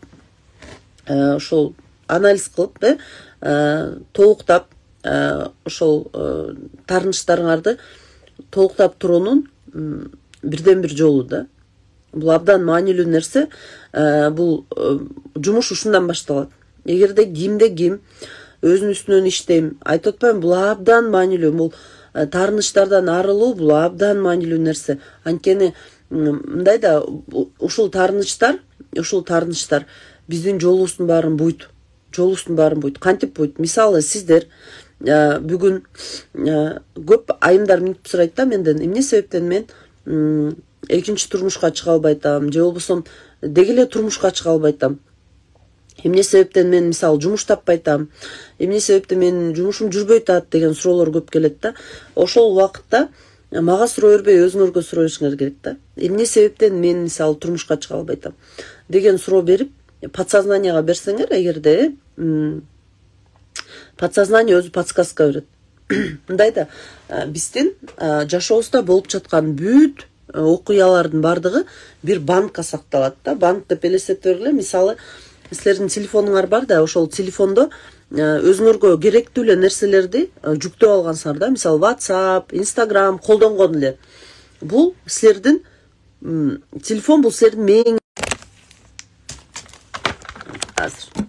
ошол анализ кылып, толуктап ошол таарынычтарыңарды толуктап туруунун бирден бир жолу да. Бул абдан маанилүү нерсе. Бул жумуш ушундан башталат. Эгерде кимде ким өзүнүн үстүнөн иштейм, айтып атпайбы, бул абдан маанилүү. Бул таарынычтардан арылуу, бул абдан маанилүү нерсе. Анткени мындай да, ушул таарынычтар биздин жолубуздун баарын буйт. Кантип буйт? Мисалы, сиздер бүгүн көп айымдар минтип сурайт да менден, эмне себептен мен экинчи турмушка чыга албай атам, же болбосо деги эле турмушка чыга албай атам. Эмне себептен мен мисалы жумуш таппай атам, эмне себептен менин жумушум жүрбөй атат деген суроолор көп келет да. Ошол убакытта мага суроо бербей, өзүңөргө суроо беришиңер керек да. Эмне себептен мен мисалы турмушка чыга албай атам деген суроо берип, подсознанияга берсеңер, эгерде подсознание өзү подсказка берет. Мындай да, биздин жашообузда болуп жаткан бүт окуялардын бардыгы бир банкка сакталат да. Банк деп элестетип бергиле. Мисалы, силердин телефонуңар бар да, ошол телефондо өзүңөргө керектүү эле нерселерди жүктөп алгансыңар да. Мисалы, WhatsApp, Instagram колдонгон эле. Бул силердин телефон, бул силердин мээң азыр.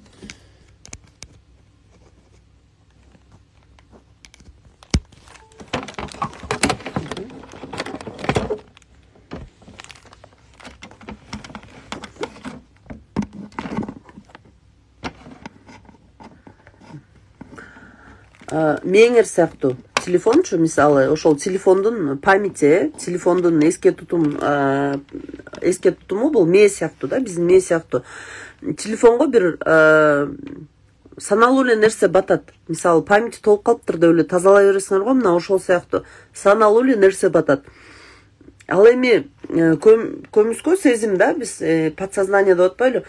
Мээңер сыяктуу телефончу, мисалы, ошол телефондун памяти, телефондун эске тутуму бул мээ сыяктуу да, биздин мээ сыяктуу. Телефонго бир саналуу эле нерсе батат. Мисалы, памяти толуп калыптыр деп эле тазалай бересиңер го, мына ошол сыяктуу саналуу эле нерсе батат. Ал эми көмүскө сезим да, биз подсознание деп атпайлы.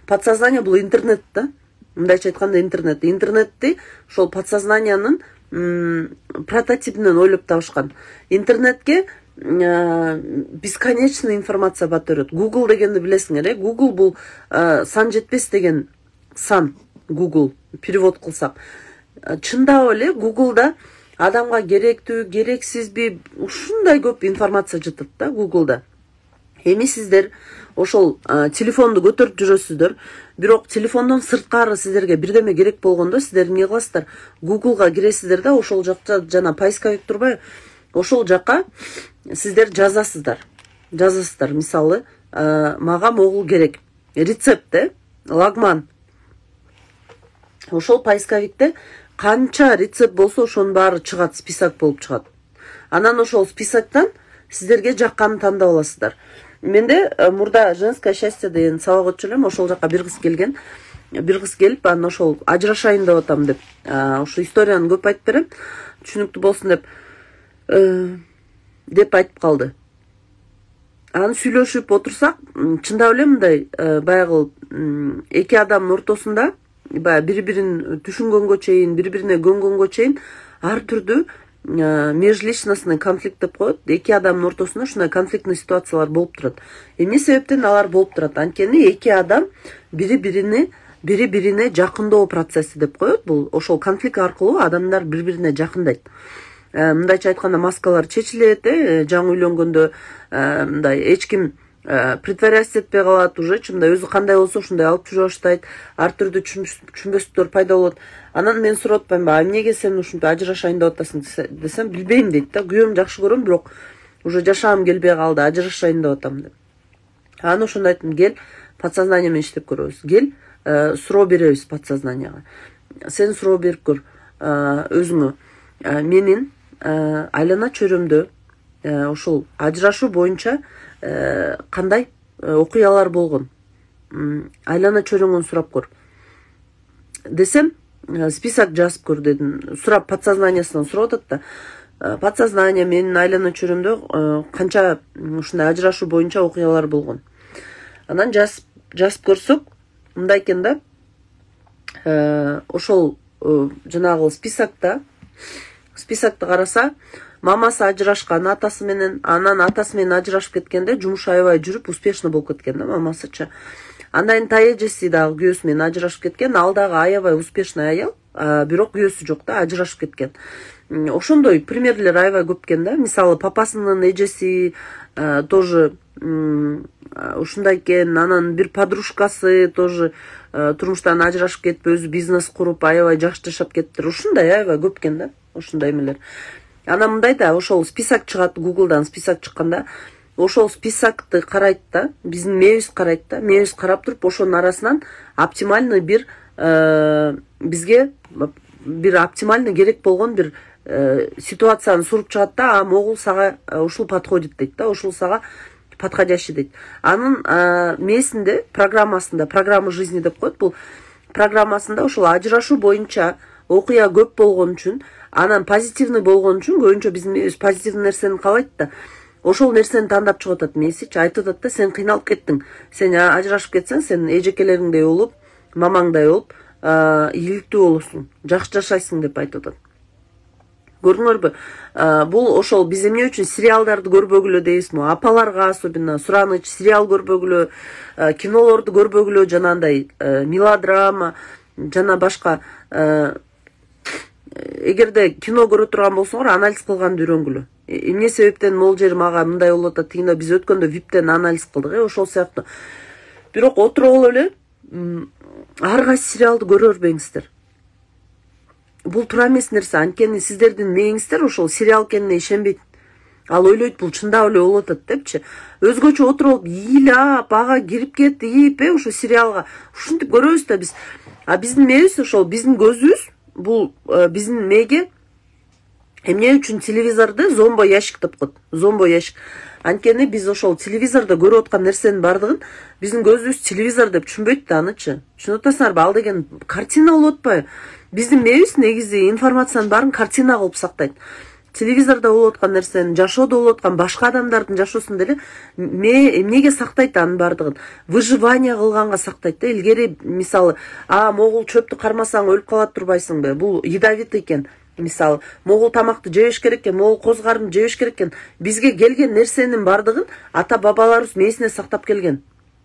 Подсознание бул интернет да. Мындайча айтканда интернет. Интернетти ошол подсознаниянын прототипинен ойлоп табышкан. Интернетке бесконечный информация бата берет. Google дегенди билесиңер, Google бул сан жетпес деген сан. Google перевод кылсак. Чындап эле Google'да адамга керектүү, керексизби ушундай көп информация жатат да Google'да. Эми сиздер ошол телефонду көтөрүп жүрөсүздөр, бирок телефондон сырткары сиздерге бирдеме керек болгондо сиздер эмне кыласыздар? Google'га киресиздер да ошол жакта жана поисковик турбайбы? Ошол жака сиздер жазасыздар. Мисалы, мага могул керек. Рецепт, лагман. Ошол поисковикте канча рецепт болсо ошонун баары чыгат, список болуп чыгат. Анан ошол списоктон сиздерге жакканын тандап аласыздар. Менде мурда женское счастье деген сабак өтчү элем, ошол жака бир кыз келген. Бир кыз келип, анан ошол ажырашайын деп атам деп, ошо историяны көп айтып берем, түшүнүктүү болсун деп айтып калды. Анан сүйлөшүп отурсак, чындап эле мындай баягы эки адамдын ортосунда бири-бирин түшүнгөнгө чейин, бири-бирине көнгөнгө чейин ар түрдүү межличностный конфликт деп коет. Эки адамдын ортосунда ушундай конфликтный ситуациялар болуп турат. Эмне себептен алар болуп турат? Анткени эки адам бири-бирине жакындоо процесси деп коет. Бул ошол конфликт аркылуу адамдар бири-бирине жакындайт. Мындайча айтканда маскалар чечилет, жаңы үйлөнгөндө мындай эч ким притворяться этпей калат, уже мындай өзү кандай болсо ушундай алып жүрө баштайт, ар түрдүү түшүнбөстүктөр пайда болот. Анан мен сурап атпаймынбы, эмнеге сен ушинтип ажырашайын деп атасың десем, билбейм дейт да. Күйөөм жакшы көрөм, бирок уже жашагым келбей калды, ажырашайын деп атам деп. Анан ошондо айттым, кел подсознание менен иштеп көрөбүз. Кел суроо беребиз подсознанияга. Сен суроо берип көр өзүңө. Менин айлана чөйрөмдө ошол ажырашуу боюнча кандай окуялар болгон? Айлана чөйрөңөн сурап көр десем, список жазып көр дедим. Сурап подсознаниясынан сурап атат да. Подсознание менин айлана чөйрөмдө канча ушундай ажырашуу боюнча окуялар болгон. Анан жазып көрсөк, мындай экен да. Ошол жанагы списокто караса, мамасы ажырашкан атасы менен, анан атасы менен ажырашып кеткенде жумуш аябай жүрүп успешно болуп кеткен да мамасычы. Андан таэжеси дагы күйөөсү менен ажырашып кеткен, ал дагы аябай успешный аял, бирок күйөөсү жок да, ажырашып кеткен. Ошондой примерлер аябай көп экен да. Мисалы папасынын эжеси тоже ушундай экен, анан бир подружкасы тоже турмуштан ажырашып кетип, өзү бизнес куруп, аябай жакшы жашап кетиптир. Ушундай аябай көп экен да, ушундай эмелер. Анан мындай да, ошол список чыгат, Google'дан список чыкканда, ошол списокты карайт да, биздин мээбиз карайт да, мээбиз карап туруп, ошонун арасынан оптимальный бир бизге бир оптимальный керек болгон бир ситуацияны суруп чыгат да, могул сага ушул подходит дейт да, ушул сага подходящий дейт. Анын мээсинде, программасында, программа жизни деп коет, бул программасында ошол ажырашуу боюнча окуя көп болгон үчүн, анан позитивный болгон үчүн, көбүнчө биздин мээбиз позитивный нерсени каалайт да. Ошол нерсени тандап чыгып атат мээсичи, айтып атат да, сен кыйналып кеттиң. Сен ажырашып кетсең, сен эжекелериңдей болуп, мамаңдай болуп, ийгиликтүү болосуң, жакшы жашайсың деп айтып атат. Көрдүңөрбү? Бул ошол биз эмне үчүн сериалдарды көрбөгүлө дейбизби? Апаларга особенно сураныч, сериал көрбөгүлө, кинолорду көрбөгүлө, жанагындай мелодрама жана башка. Эгерде кино көрө турган болсоңор, анализ кылганды үйрөнгүлө. Эмне себептен могул жери мага мындай болуп атат дегенде, биз өткөндө виптен анализ кылдык, ошол сыяктуу. Бирок отуруп эле ар кайсы сериалды көрө бербеңиздер. Бул туура эмес нерсе, анткени сиздердин мээңиздер ошол сериал экенине ишенбейт. Ал ойлойт, бул чындап эле болуп атат депчи. Өзгөчө отуруп, ыйлап, ага кирип кетип, ошо сериалга ушинтип көрөбүз да биз. Биздин мээбиз ошол, биздин көзүбүз, бул биздин мээге эмне үчүн телевизорду зомбо ящик деп коет. Зомбо ящик. Анткени биз ошол телевизордо көрүп аткан нерсенин бардыгын биздин көзүбүз телевизор деп түшүнбөйт да анычы. Түшүнүп атасыңарбы? Ал деген картина болуп атпайбы? Биздин мээбиз негизи информациянын баарын картина кылып сактайт. Телевизордо болуп аткан нерсени, жашоодо болуп аткан башка адамдардын жашоосун деле мээ эмнеге сактайт анын бардыгын? Выживание кылганга сактайт да. Илгери мисалы, могул чөптү кармасаң өлүп калат турбайсыңбы? Бул ядовитый экен. Мисалы, могул тамакты жебеш керек экен, могул коз карынды жебеш керек экен. Бизге келген нерсенин бардыгын ата бабаларыбыз мээсине сактап келген.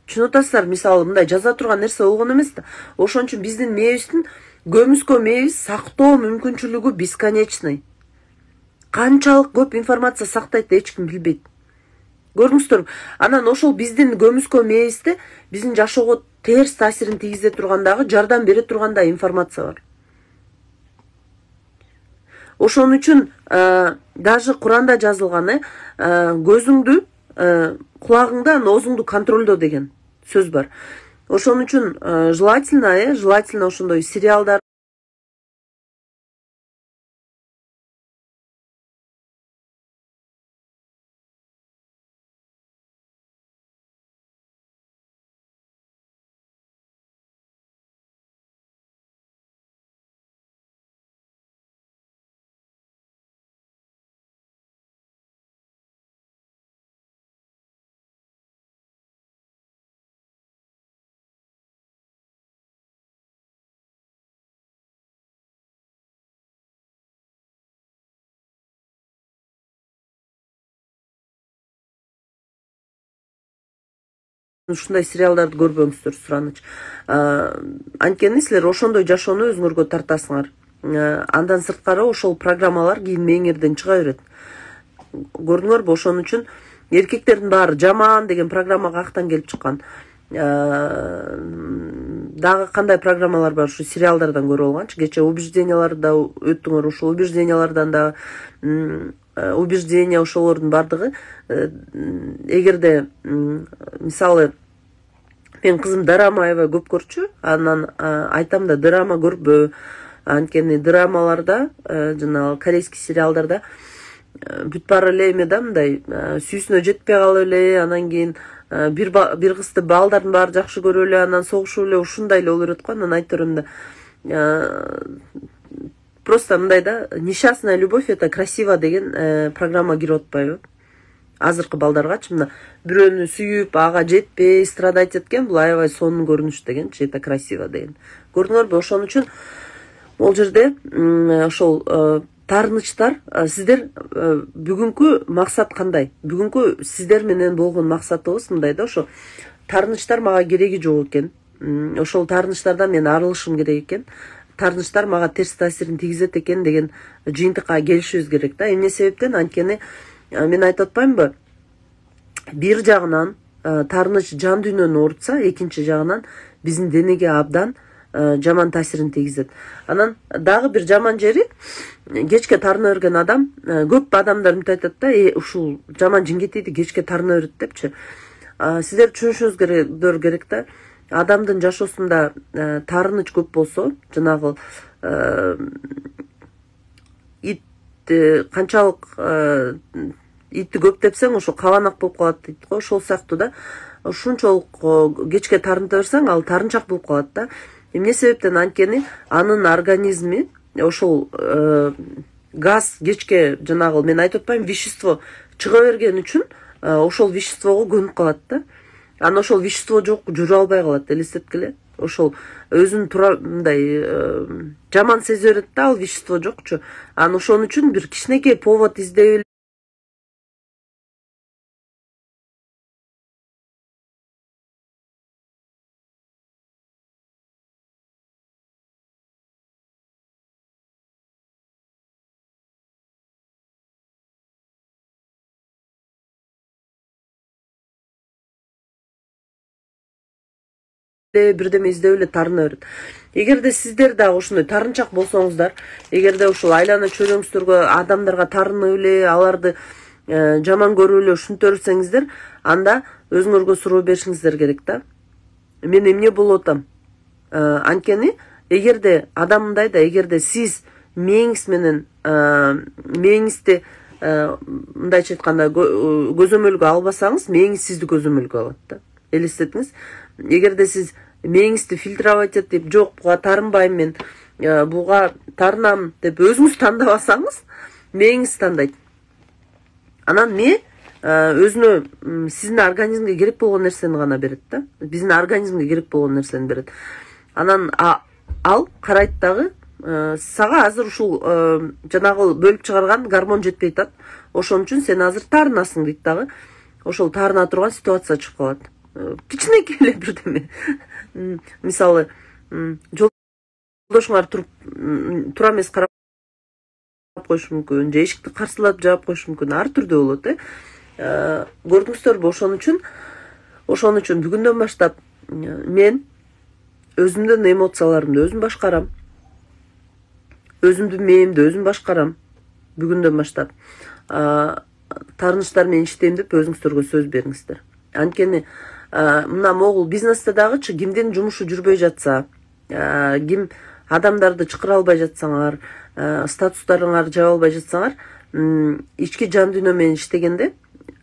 Түшүнүп атасыздар, мисалы мындай жаза турган нерсе болгон эмес да. Ошон үчүн биздин мээбиздин көмүскө мээбиз сактоо мүмкүнчүлүгү бесконечный. Канчалык көп информация сактайт эч ким билбейт. Көрдүңүздөр, анан ошол биздин көмүскө мээбизде биздин жашоого терс таасирин тийгизе тургандагы, жардам бере тургандай информация бар. Ошон үчүн даже Куранда жазылган көзүңдү, кулагыңды, оозуңду контролдо деген сөз бар. Ошон үчүн желательно ошондой сериалдар ушундай сериалдарды көрбөңүздөр, сураныч. Анткени силер ошондой жашоону өзүңөргө тартасыңар. Андан сырткары ошол программалар кийин мээңерден чыга берет. Көрдүңөрбү? Ошон үчүн эркектердин баары жаман деген программа каяктан келип чыккан. Дагы кандай программалар бар, ушу сериалдардан көрүп алганчы. Кече убежденияларда өттүңөр, ошол убеждениялардан да убеждение ошолордун бардыгы, эгерде мисалы мен кызым драма аябай көп көрчү, анан айтам да драма көрбө. Анткени драмаларда, жана корейский сериалдарда бүт баары эле эме да, мындай сүйүүсүнө жетпей калып эле, анан кийин бир кызды балдардын баары жакшы көрүп эле, анан согушуп эле ушундай эле боло берет го. Анан айтып берем да, просто мындай да, несчастная любовь это красиво деген программа кирип атпайбы? Азыркы балдаргачы мына бирөөнү сүйүп, ага жетпей страдать эткен, бул аябай сонун көрүнүш дегенчи, это красиво деген. Көрдүңөрбү? Ошон үчүн ол жерде ошол таарынычтар, сиздер бүгүнкү максат кандай? Бүгүнкү сиздер менен болгон максатыбыз мындай да, ошо таарынычтар мага кереги жок экен. Ошол таарынычтардан мен арылышым керек экен. Таарынычтар мага терс таасирин тийгизет экен деген жыйынтыкка келишибиз керек да. Эмне себептен? Анткени мен айтып атпаймынбы? Бир жагынан таарыныч жан дүйнөнү оорутса, экинчи жагынан биздин денеге абдан жаман таасирин тийгизет. Анан дагы бир жаман жери, кечке таарына берген адам, көп адамдар мынтип айтат да, ушул жаман жиңгетейди кечке таарына берет депчи. Сиздер түшүнүшүңүздөр керек да, адамдын жашоосунда таарыныч көп болсо, жанагы ит канчалык итти көптепсең ошо кабанак болуп калат дейт го. Ошол сыяктуу да, ушунчолук кечке таарынта берсең, ал таарынчак болуп калат да. Эмне себептен? Анткени анын организми ошол газ кечке, жанагы мен айтып атпаймынбы, вещество чыга берген үчүн ошол веществого көнүп калат да. Анан ошол вещество жок, жүрө албай калат, элестеткиле. Ошол өзүн тура мындай жаман сезе берет да, ал вещество жокчу. Анан ошон үчүн бир кичинекей повод издеп бирдеме издеп эле таарына берет. Эгерде сиздер дагы ошондой таарынчак болсоңуздар, эгерде ушул айлана чөйрөңүздөргө адамдарга таарынып эле, аларды жаман көрүп эле ушинте берсеңиздер, анда өзүңөргө суроо беришиңиздер керек да. Мен эмне болуп атам? Анткени эгерде адам мындай да, эгерде сиз мээңиз менен мээңизди мындайча айтканда көзөмөлгө албасаңыз, мээңиз сизди көзөмөлгө алат да. Элестетиңиз. Эгерде сиз мээңизди фильтровать этип, жок буга таарынбайм мен, буга таарынам деп өзүңүз тандабасаңыз, мээңиз тандайт. Анан мээ өзүнө сиздин организмге керек болгон нерсени гана берет да. Биздин организмге керек болгон нерсени берет. Анан ал карайт дагы, сага азыр ушул жанагы бөлүп чыгарган гормон жетпей атат. Ошон үчүн сен азыр таарынасың дейт дагы. Ошол таарына турган ситуация чыгып калат. кичинекей эле бирдеме мисалы жолдошуңар тура эмес карап коюшу мүмкүн же эшикти карсылап жаап коюшу мүмкүн, ар түрдүү болот көрдүңүздөрбү? Ошон үчүн бүгүндөн баштап мен өзүмдүн эмоцияларымды өзүм башкарам, өзүмдүн мээнимди өзүм башкарам. Бүгүндөн баштап таарынычтар менен иштейм деп өзүңүздөргө сөз бериңиздер. Анткени мына могул бизнесте дагычы кимдин жумушу жүрбөй жатса, ким адамдарды чакыра албай жатсаңар, статустарыңар жаба албай жатсаңар, ички жан дүйнө менен иштегенде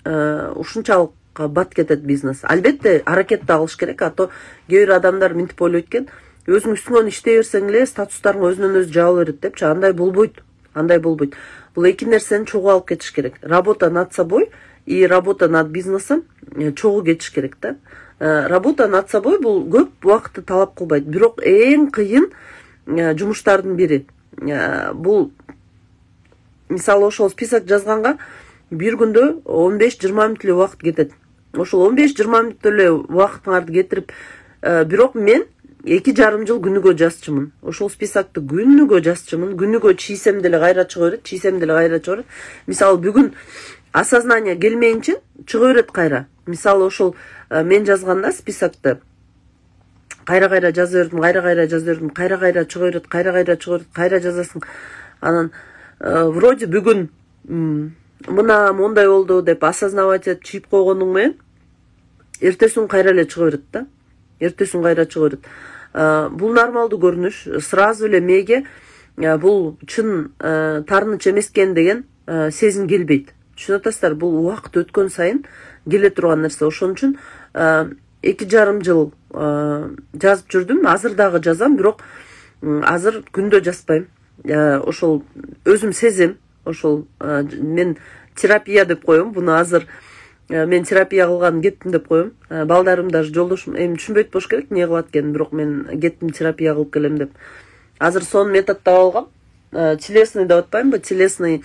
ушунчалык бат кетет бизнес. Албетте аракет да кылыш керек, а то кээ бир адамдар минтип ойлойт экен, өзүң үстүңөн иштей берсең эле статустарың өзүнөн өзү жабыла берет депчи. Андай болбойт. Бул эки нерсени чогуу алып кетиш керек. Работа над собой и работа над бизнесом чогуу кетиш керек да. Работа над собой бул көп убакытты талап кылбайт, бирок эң кыйын жумуштардын бири. Бул мисалы ошол список жазганга бир күндө 15-20 мүнөт эле убакыт кетет. Ошол 15-20 мүнөт эле убакытыңарды кетирип, бирок мен 2,5 жыл күнүгө жазчумун. Ошол списокты күнүгө жазчумун. Күнүгө чийсем деле кайра чыга берет, Мисалы бүгүн осознание келмейинче чыга берет кайра. Мисалы ошол мен жазганда списокты кайра жаза бердим, кайра чыга берет, кайра жазасың. Анан вроде бүгүн мына мондай болду деп осознавать этип чийип койгондуң менен эртесүн кайра эле чыга берет да. Бул нормалдуу көрүнүш. Сразу эле мээге бул чын таарыныч эмес экен деген сезим келбейт. Түшүнүп атасыздар, бул убакыт өткөн сайын келе турган нерсе. Ошон үчүн 2,5 жыл жазып жүрдүм, азыр дагы жазам, бирок азыр күндө жазбайм. Ошол өзүм сезем, ошол мен терапия деп коем. Буну азыр мен терапия кылган кеттим деп коем. Балдарым даже жолдошум эми түшүнбөйт болуш керек эмне кылат экен, бирок мен кеттим терапия кылып келем деп. Азыр сонун методдоп алгам. Телесный деп атпаймынбы? Телесный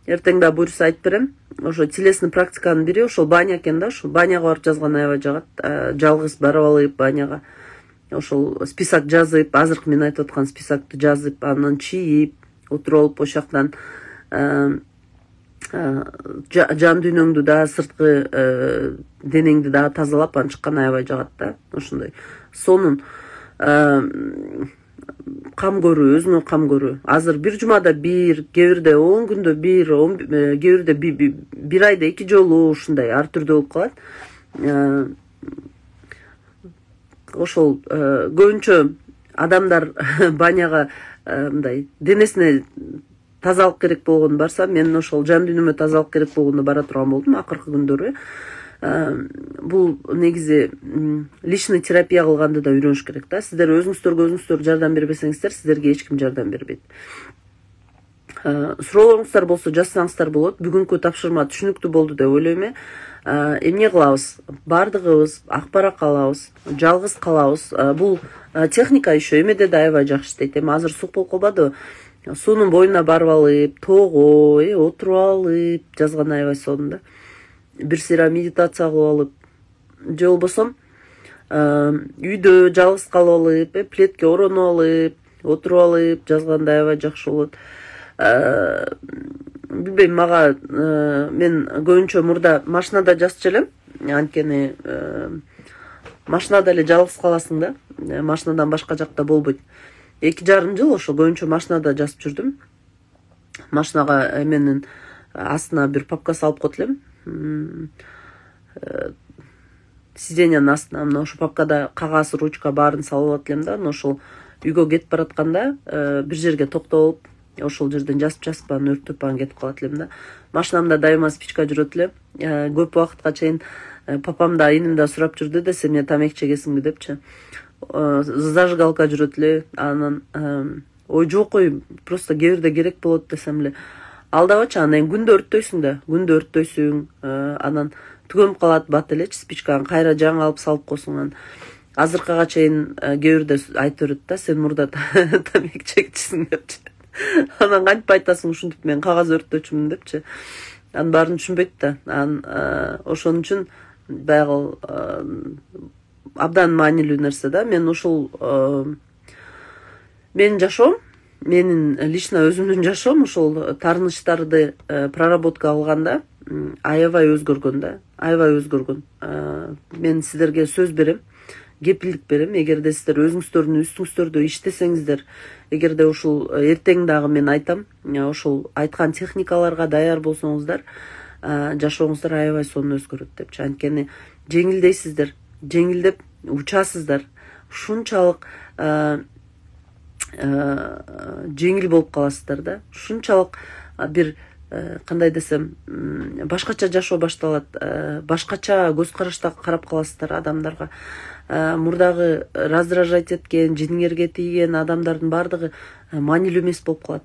эртең да буюрса айтып берем. Ошо телесный практиканын бири ошол баня экен да. Ошо баняга барып жазган аябай жагат. Жалгыз барып алып баняга. Ошол список жазып, азыркы мен айтып аткан списокты жазып, анан чийип, отуруп алып ошол жактан жан дүйнөңдү да, сырткы денеңди да тазалап анан чыккан аябай жагат да. Ошондой сонун кам көрүү, өзүңө кам көрүү. Азыр бир жумада бир, кээ бирде 10 күндө бир, кээ бирде бир айда 2 жолу ушундай ар түрдүү болуп калат. Ошол көбүнчө адамдар баняга мындай денесине тазалык керек болгондо барса, мен ошол жан дүйнөмө тазалык керек болгондо бара турган болдум акыркы күндөрү. Бул негизи личный терапия кылганды да үйрөнүш керек да. Сиздер өзүңүздөр жардам бербесеңиздер, сиздерге эч ким жардам бербейт. Суроолоруңуздар болсо жазсаңыздар болот. Бүгүнкү тапшырма түшүнүктүү болду деп ойлойм. Эмне кылабыз? Бардыгыбыз акпарат калабыз, жалгыз калабыз. Бул техника еще эмеде да аябай жакшы иштейт. Эми азыр сук болуп калбадыбы? Суунун боюна барып алып, тоого отуруп алып жазган аябай сонун да. Бир сыйра медитация кылып алып, же болбосо үйдө жалгыз калып алып, пледке оронуп алып, отуруп алып жазганда аябай жакшы болот. Билбейм, мага мен көбүнчө мурда машинада жазчу элем. Анткени машинада эле жалгыз каласың да. Машинадан башка жакта болбойт. 2,5 жыл ошо көбүнчө машинада жазып жүрдүм. Машинага эменин астына бир папка салып койт элем. Сиденьянын астына мына ошол папкада кагаз, ручка баарын салып алат элем да. Ошол үйгө кетип баратканда бир жерге токтоп, ошол жерден жазып анан өрттөп анан кетип калат элем да. Машинамда дайыма спичка жүрөт эле. Көп убакытка чейин папам да, иним да сурап жүрдү десе, эмне тамек чегесиңби депчи. Зажигалка жүрөт эле. Анан ой жок ой, просто кээ бирде керек болот десем эле, алдабачы, анан күндө өрттөйсүң, анан түгөнүп калат бат элечи спичканы, кайра жаңы алып салып койсуң. Анан азыркыга чейин кээ бирде айтып берет да, сен мурда тамек чекчисиң депчи. Анан кантип айтасың ушинтип, мен кагаз өрттөчүмүн депчи. Анын баарын түшүнбөйт да. Ошон үчүн баягы абдан маанилүү нерсе да. Мен ушул менин жашоом, менин лично өзүмдүн жашоом ушул таарынычтарды проработка алганда аябай өзгөргөн да, аябай өзгөргөн. Мен сиздерге сөз берем, кепилдик берем, эгерде сиздер өзүңүздөрдүн үстүңүздөрдө иштесеңиздер, эгерде ушул эртең дагы мен айтам, ушул айткан техникаларга даяр болсоңуздар, жашооңуздар аябай сонун өзгөрөт депчи. Анткени жеңилдейсиздер, жеңилдеп учасыздар, ушунчалык жеңил болуп каласыздар да, ушунчалык бир кандай десем, башкача жашоо башталат, башкача көз карашта карап каласыздар адамдарга. Мурдагы раздражать эткен, жиңерге тийген адамдардын баардыгы маанилүү эмес болуп калат.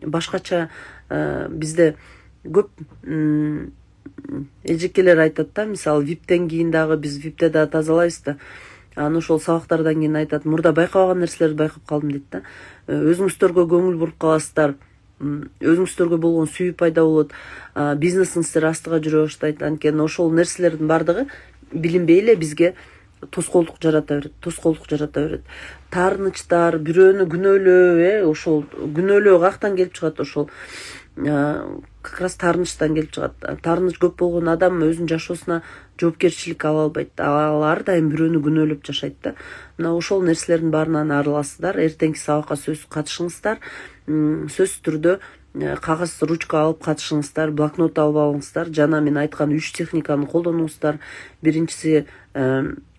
Башкача бизде көп эжекелер айтат да, мисалы виптен кийин дагы биз випте да тазалайбыз да. Аны ошол сабактардан кийин айтат, мурда байкабаган нерселерди байкап калдым дейт да. Өзүңүздөргө көңүл буруп каласыздар, өзүңүздөргө болгон сүйүү пайда болот, бизнесиңиздер астыга жүрө баштайт. Анткени ошол нерселердин баардыгы билинбей эле бизге тоскоолдук жарата берет. Таарынычтар, бирөөнү күнөөлөө, ошол күнөөлөө каяктан келип чыгат? Ошол как раз таарынычтан келип чыгат. Таарыныч көп болгон адам өзүнүн жашоосуна жоопкерчилик ала албайт. Ал ар дайым бирөөнү күнөөлөп жашайт да. Мына ошол нерселердин баарынан арыласыздар. Эртеңки сабакка сөзсүз катышыңыздар. Сөзсүз түрдө кагаз, ручка алып катышыңыздар, блокнот алып алыңыздар. Жана мен айткан 3 техниканы колдонуңуздар. Биринчиси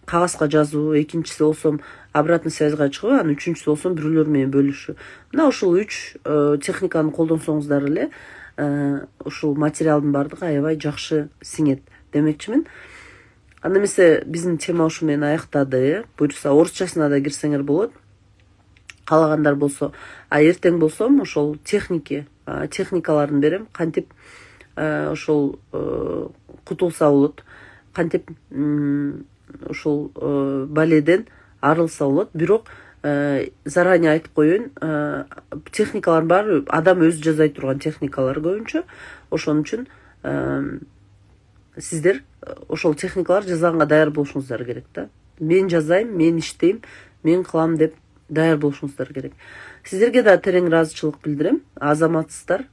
кагазга жазуу, экинчиси болсо обратный связьга чыгуу, анан үчүнчүсү болсо бирөөлөр менен бөлүшүү. Мына ушул 3 техниканы колдонсоңуздар эле ушул материалдын баардыгы аябай жакшы сиңет демекчимин. Анда эмесе биздин тема ушу менен аяктады. Буюрса орусчасына да кирсеңер болот. Каалагандар болсо, эртең болсом ошол техникаларын берем. Кантип ошол кутулса болот, кантип ошол баледен арылса болот. Бирок заранее айтып коеюн, техникалар бар, адам өзү жазай турган техникалар көбүнчө. Ошон үчүн сиздер ошол техникалар жазганга даяр болушуңуздар керек да. Мен жазайм, мен иштейм, мен кылам деп даяр болушуңуздар керек. Сиздерге да терең ыраазычылык билдирем, азаматсыздар.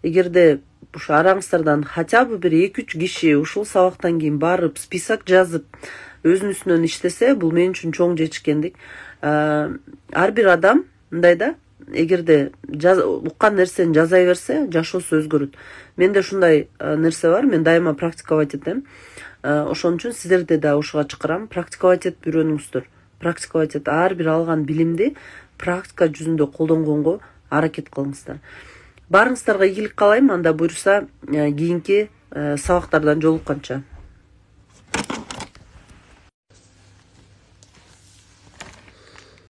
Эгерде ушу араңыздардан хотя бы бир 2-3 киши ушул сабактан кийин барып список жазып өзүнүн үстүнөн иштесе, бул мен үчүн чоң жетишкендик. Ар бир адам мындай да, эгерде уккан нерсени жазай берсе, жашоосу өзгөрөт. Менде ушундай нерсе бар, мен дайыма практиковать этем. Ошон үчүн сиздерди да ушуга чакырам, практиковать этип үйрөнүңүздөр. Практиковать этип ар бир алган билимди практика жүзүндө колдонгонго аракет кылыңыздар. Баарыңыздарга ийгилик каалайм. Анда буюрса кийинки сабактардан жолукканча.